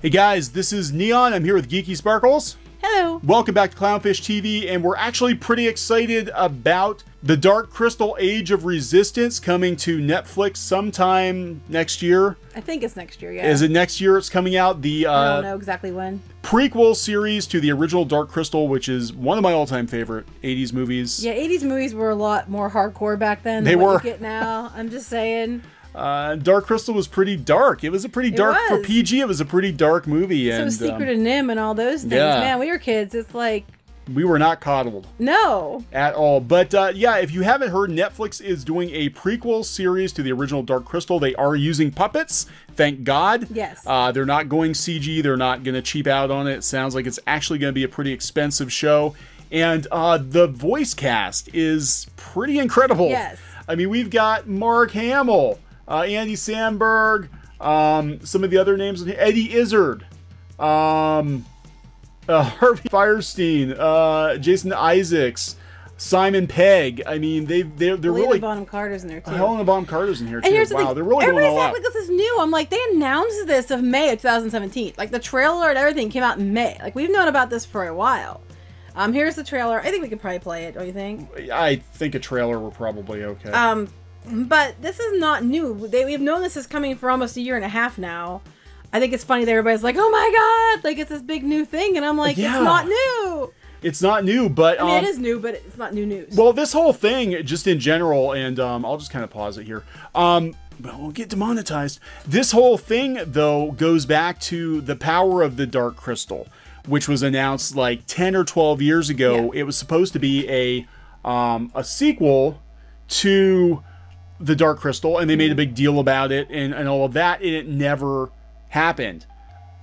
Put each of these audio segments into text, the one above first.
Hey guys, this is Neon. I'm here with Geeky Sparkles. Hello. Welcome back to CLOWNFISH TV, and we're actually pretty excited about The Dark Crystal Age of Resistance coming to Netflix sometime next year. I think it's next year, yeah. Is it next year it's coming out? The I don't know exactly when. Prequel series to the original Dark Crystal, which is one of my all-time favorite 80s movies. Yeah, 80s movies were a lot more hardcore back then They than were. what you get now. I'm just saying. Dark Crystal was pretty dark. It was a pretty dark, for PG, it was a pretty dark movie. So and Secret of Nim and all those things. yeah. Man, we were kids. It's like... We were not coddled. No. At all. But yeah, if you haven't heard, Netflix is doing a prequel series to the original Dark Crystal. They are using puppets. Thank God. Yes. They're not going CG. They're not going to cheap out on it. It sounds like it's actually going to be a pretty expensive show. And the voice cast is pretty incredible. Yes. I mean, we've got Mark Hamill, Andy Samberg, some of the other names, Eddie Izzard, Harvey Fierstein, Jason Isaacs, Simon Pegg. I mean, they're really... Bonham-Carter's in there too. Helena Bonham-Carter's in here too. And here's the wow, thing, they're really going all out. like, this is new. I'm like, they announced this of May of 2017. Like, the trailer and everything came out in May. Like, we've known about this for a while. Here's the trailer. I think we could probably play it, don't you think? I think a trailer were probably okay. But this is not new. We've known this is coming for almost a year and a half now. I think it's funny that everybody's like, oh my god, like it's this big new thing. And I'm like, yeah. It's not new. It's not new, but... I mean, it is new, but it's not new news. Well, this whole thing, just in general, and I'll just kind of pause it here. But we'll get demonetized. This whole thing, though, goes back to the power of the Dark Crystal, which was announced like 10 or 12 years ago. Yeah. It was supposed to be a sequel to the Dark Crystal, and they made a big deal about it and all of that, and it never happened.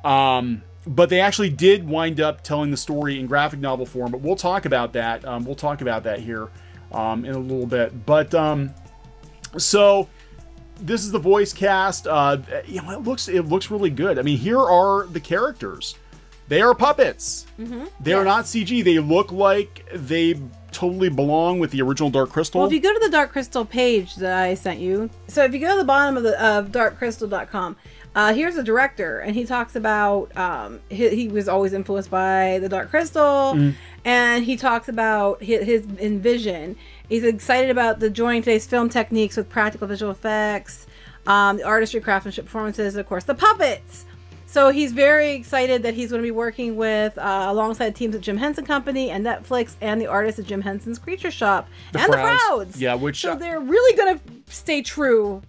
But they actually did wind up telling the story in graphic novel form, but we'll talk about that. We'll talk about that here in a little bit. But so this is the voice cast. You know, it looks really good. I mean, here are the characters. They are puppets. They are not CG. They look like they totally belong with the original Dark Crystal. Well, if you go to the Dark Crystal page that I sent you, so if you go to the bottom of darkcrystal.com, here's the director, and he talks about he was always influenced by the Dark Crystal, and he talks about his vision. He's excited about the joining today's film techniques with practical visual effects, the artistry, craftsmanship, performances, and of course the puppets. So he's very excited that he's going to be working with alongside teams at Jim Henson Company and Netflix and the artists at Jim Henson's Creature Shop the Frowds. Yeah, which so they're really going to stay true,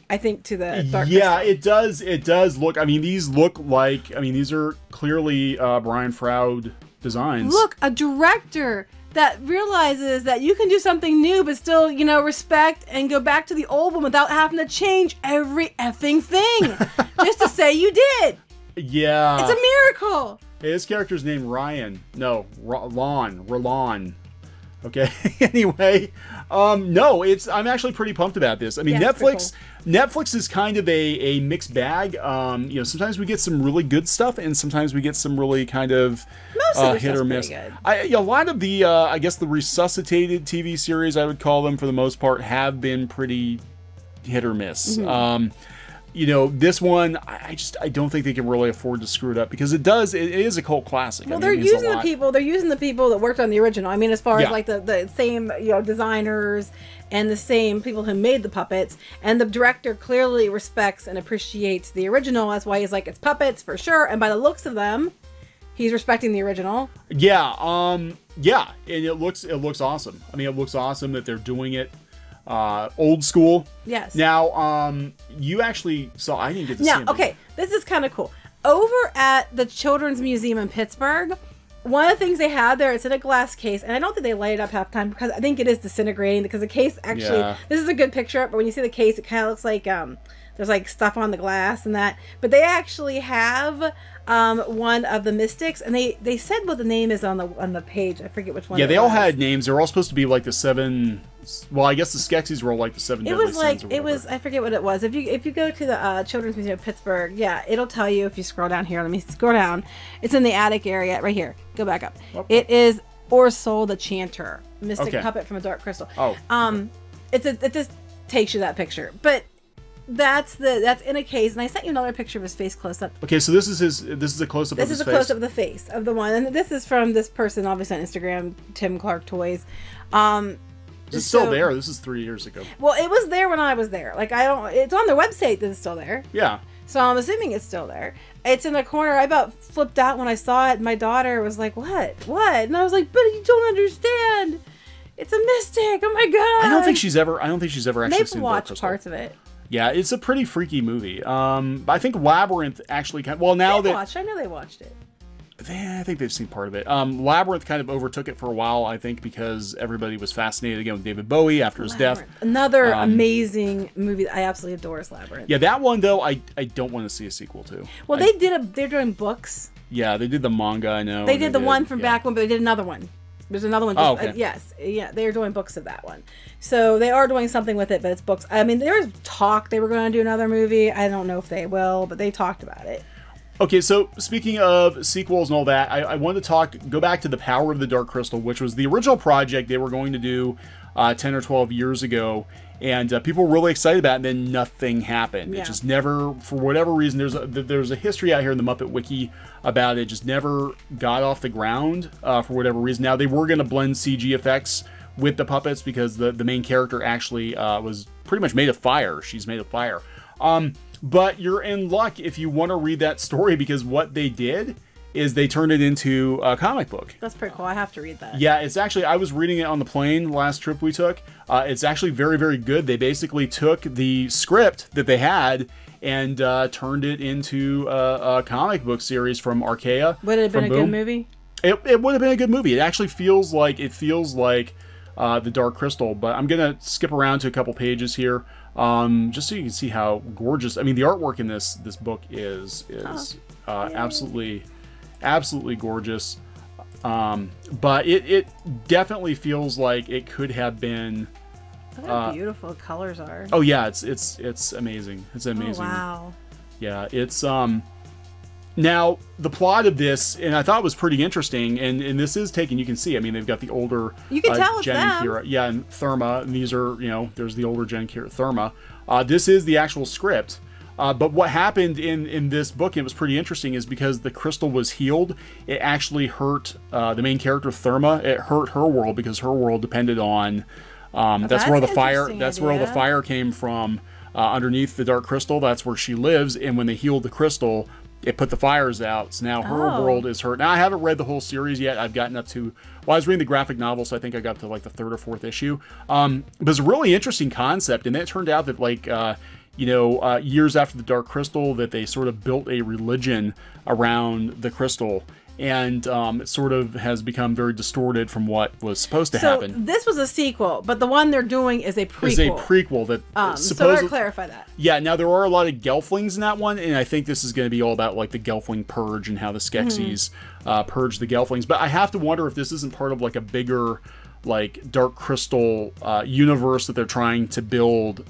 I think, to the Dark Yeah, Crystal. it does. It does look. I mean, these look like. I mean, these are clearly Brian Froud designs. Look, a director that realizes that you can do something new, but still, you know, respect and go back to the old one without having to change every effing thing, just to say you did. Yeah. It's a miracle. Hey, this character's named Ryan. No, Rolon. Okay. Anyway, no, I'm actually pretty pumped about this. I mean, yeah, Netflix is kind of a mixed bag. You know, sometimes we get some really good stuff, and sometimes we get some really kind of hit or miss. A lot of the, I guess, the resuscitated TV series, I would call them for the most part, have been pretty hit or miss. You know, this one, I don't think they can really afford to screw it up, because it is a cult classic. Well, I mean, they're using the people that worked on the original. I mean, as far as like the same, you know, designers and the same people who made the puppets, and the director clearly respects and appreciates the original. That's why he's like, it's puppets for sure. And by the looks of them, he's respecting the original. Yeah, yeah, and it looks awesome. I mean, it looks awesome that they're doing it old school. Yes. Now, you actually saw. I didn't get to see him. Okay, this is kind of cool. Over at the Children's Museum in Pittsburgh, one of the things they had there, it's in a glass case, and I don't think they light it up half the time because I think it is disintegrating, because the case actually, this is a good picture, but when you see the case, it kind of looks like there's like stuff on the glass and that. But they actually have one of the mystics, and they said what the name is on the page. I forget which one. Yeah, they all had names. They're all supposed to be like the 7. Well, I guess the Skeksis were all like the 7 deadly sins. It was I forget what it was. If you go to the Children's Museum of Pittsburgh, yeah, it'll tell you if you scroll down here. Let me scroll down. It's in the attic area right here. Go back up. Okay. It is Orsol the Chanter, mystic puppet from a Dark Crystal. Oh. It just takes you that picture, but that's in a case, and I sent you another picture of his face close up. Okay, so this is a close up of his face. This is a close up of the face of the one, and this is from this person, obviously on Instagram, Tim Clark Toys. It's still there. This is 3 years ago. Well, it was there when I was there. Like, it's on their website that it's still there. Yeah. So I'm assuming it's still there. It's in the corner. I about flipped out when I saw it. My daughter was like, "What? What?" And I was like, "But you don't understand. It's a mystic. Oh my god!" I don't think she's ever actually seen Dark Crystal. They've watched parts of it. Yeah, it's a pretty freaky movie. I think Labyrinth actually I know they watched it. I think they've seen part of it. Labyrinth kind of overtook it for a while, I think, because everybody was fascinated again with David Bowie after his death. Another amazing movie that I absolutely adore is Labyrinth. Yeah, that one though, I don't want to see a sequel to. Well, they're doing books. Yeah, they did the manga, I know. They did the one from back when, but they did another one. There's another one. Okay. Yes. Yeah, they're doing books of that one. So they are doing something with it, but it's books. I mean, there was talk they were going to do another movie. I don't know if they will, but they talked about it. Okay, so speaking of sequels and all that, I wanted to go back to The Power of the Dark Crystal, which was the original project they were going to do 10 or 12 years ago, and people were really excited about it, and then nothing happened. Yeah. It just never, for whatever reason, there's a history out here in the Muppet Wiki about it, just never got off the ground for whatever reason. Now, they were going to blend CG effects with the puppets because the main character actually was pretty much made of fire. She's made of fire. But you're in luck if you want to read that story, because what they did is they turned it into a comic book. That's pretty cool. I have to read that. Yeah, it's actually, I was reading it on the plane last trip we took. It's actually very, very good. They basically took the script that they had and turned it into a comic book series from Archaea. Would it have been a good movie? It would have been a good movie. It actually feels like the Dark Crystal, but I'm gonna skip around to a couple pages here, just so you can see how gorgeous. I mean, the artwork in this book is absolutely gorgeous. But it definitely feels like it could have been. Look how beautiful the colors are. Oh yeah, it's amazing. It's amazing. Oh, wow. Yeah, it's Now, the plot of this, and I thought was pretty interesting, and this is taken, you can see, I mean, they've got the older you can tell it's Jen them. and Kira. Yeah, and Therma, and these are, there's the older Jen, Kira, Therma. This is the actual script. But what happened in this book, and it was pretty interesting, is because the crystal was healed, it actually hurt the main character, Therma. It hurt her world, because her world depended on, that's where the fire, that's where all the fire came from, underneath the Dark Crystal. That's where she lives, and when they healed the crystal, it put the fires out, so now her world is hurt. Now, I haven't read the whole series yet. I've gotten up to, well, I was reading the graphic novel, so I think I got to like the 3rd or 4th issue. But it's a really interesting concept, and then it turned out that like, years after the Dark Crystal, that they sort of built a religion around the crystal, and it sort of has become very distorted from what was supposed to happen. So this was a sequel, but the one they're doing is a prequel. Is a prequel that so I clarify that. Yeah, now there are a lot of Gelflings in that one, and I think this is going to be all about like the Gelfling purge and how the Skeksis purge the Gelflings. But I have to wonder if this isn't part of like a bigger like Dark Crystal universe that they're trying to build,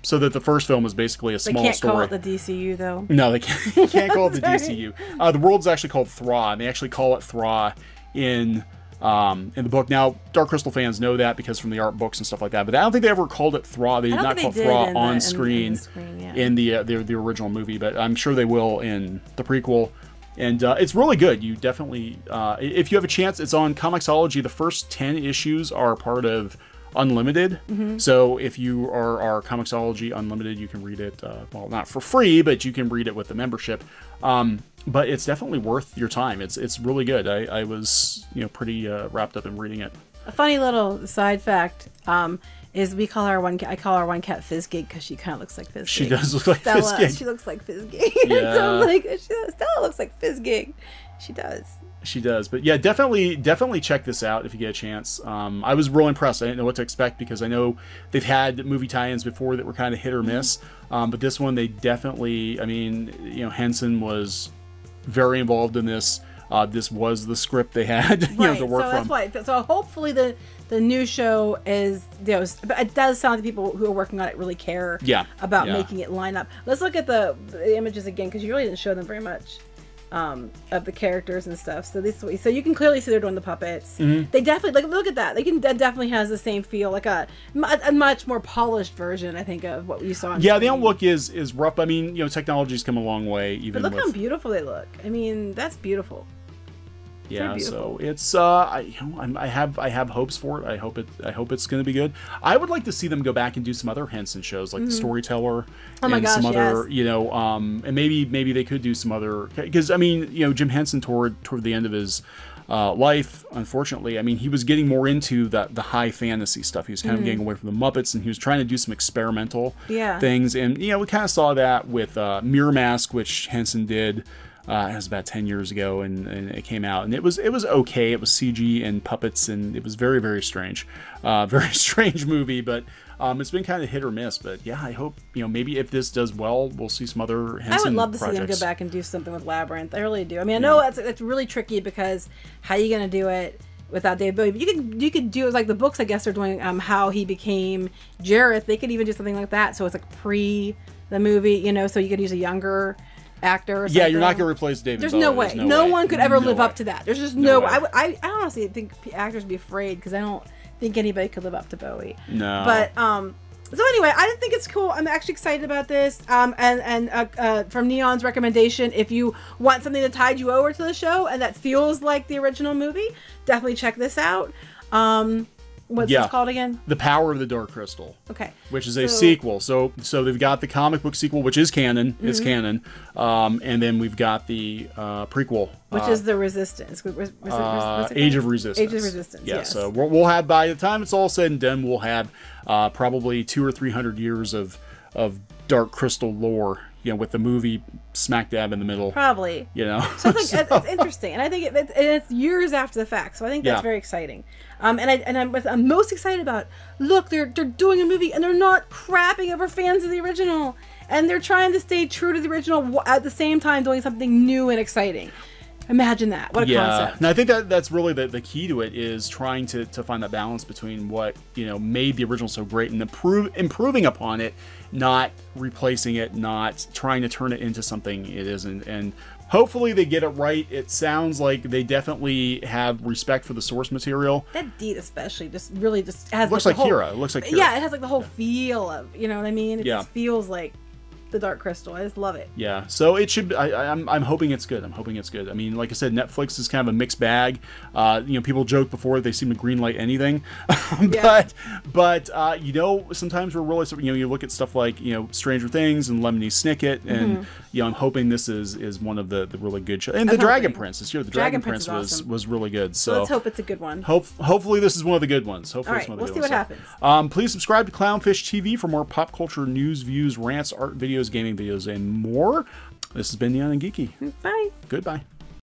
so that the first film is basically a small story. They can't call it the DCU, though. No, they can't call it the DCU. The world's actually called Thra, and they actually call it Thra in the book. Now, Dark Crystal fans know that because from the art books and stuff like that, but I don't think they ever called it Thra. They did not call Thra on screen in the original movie, but I'm sure they will in the prequel. And it's really good. You definitely, if you have a chance, it's on Comixology. The first 10 issues are part of Unlimited. So if you are Comixology Unlimited, you can read it, well, not for free, but you can read it with the membership. But it's definitely worth your time. It's really good. I was, pretty wrapped up in reading it. A funny little side fact is I call her one cat Fizzgig because she kind of looks like Fizzgig. She does look like Fizzgig. She looks like Fizzgig. Yeah. So I'm like, Stella looks like Fizzgig. She does. She does. But yeah, definitely check this out if you get a chance. I was real impressed. I didn't know what to expect because I know they've had movie tie-ins before that were kind of hit or miss. But this one, they definitely, I mean, Henson was very involved in this. This was the script they had, to work from. That's why. So hopefully the new show is, but it does sound like the people who are working on it really care about making it line up. Let's look at the images again because you really didn't show them very much. of the characters and stuff. So so you can clearly see they're doing the puppets. Mm-hmm. They definitely look at that. That definitely has the same feel, like a much more polished version, I think, of what you saw. On the outlook is rough. I mean, technology's come a long way. Even but look how beautiful they look. I mean, that's beautiful. Yeah, so it's I have hopes for it. I hope it's going to be good. I would like to see them go back and do some other Henson shows, like The Storyteller, and some other and maybe they could do some other, because I mean, Jim Henson toward the end of his life, unfortunately, I mean, he was getting more into the high fantasy stuff. He was kind of getting away from the Muppets, and he was trying to do some experimental things. And we kind of saw that with Mirror Mask, which Henson did. It was about 10 years ago, and it came out, and it was okay. It was CG and puppets, and it was very, very strange. Very strange movie, but it's been kind of hit or miss. But yeah, I hope maybe if this does well, we'll see some other Henson projects. I would love to see them go back and do something with Labyrinth. I really do. I mean, I know it's really tricky, because how are you going to do it without Dave Bowie? But you could do it like the books. I guess are doing how he became Jareth. They could even do something like that. So it's like pre the movie, so you could use a younger actor or something. Yeah, you're not going to replace David Bowie. No way. No one could ever live up to that. There's just no way. I honestly think actors would be afraid, because I don't think anybody could live up to Bowie. No. But, so anyway, I think it's cool. I'm actually excited about this. And from Neon's recommendation, if you want something to tide you over to the show and that feels like the original movie, definitely check this out. What's this called again? The Power of the Dark Crystal. Okay. Which is a sequel. So they've got the comic book sequel, which is canon. It's canon. And then we've got the prequel. Which is the Resistance. Age of Resistance. Age of Resistance, yeah, yes. So we'll have, by the time it's all said and done, we'll have probably 200 or 300 years of Dark Crystal lore, with the movie smack dab in the middle. Probably. So it's interesting. And I think it's years after the fact. So I think that's very exciting. And I'm most excited about, look, they're doing a movie and they're not crapping over fans of the original. And they're trying to stay true to the original at the same time doing something new and exciting. Imagine that. What a concept. And I think that's really the key to it, is trying to find that balance between what made the original so great and improving upon it, not replacing it, not trying to turn it into something it isn't. And hopefully they get it right. It sounds like they definitely have respect for the source material. That deed especially just has looks like Kira. It looks like Kira. Yeah, it has like the whole feel of, what I mean? It just feels like the Dark Crystal. I just love it. Yeah, so it should. I'm hoping it's good. I'm hoping it's good. I mean, like I said, Netflix is kind of a mixed bag. People joke before they seem to greenlight anything, but sometimes we're really you look at stuff like Stranger Things and Lemony Snicket, and I'm hoping this is one of the really good shows. And the Dragon Prince this year. The Dragon Prince was really good. So let's hope it's a good one. Hopefully this is one of the good ones. Hopefully all right, we'll see what happens. Please subscribe to Clownfish TV for more pop culture news, views, rants, art videos, gaming videos, and more. This has been Neon and Geeky. Bye. Goodbye.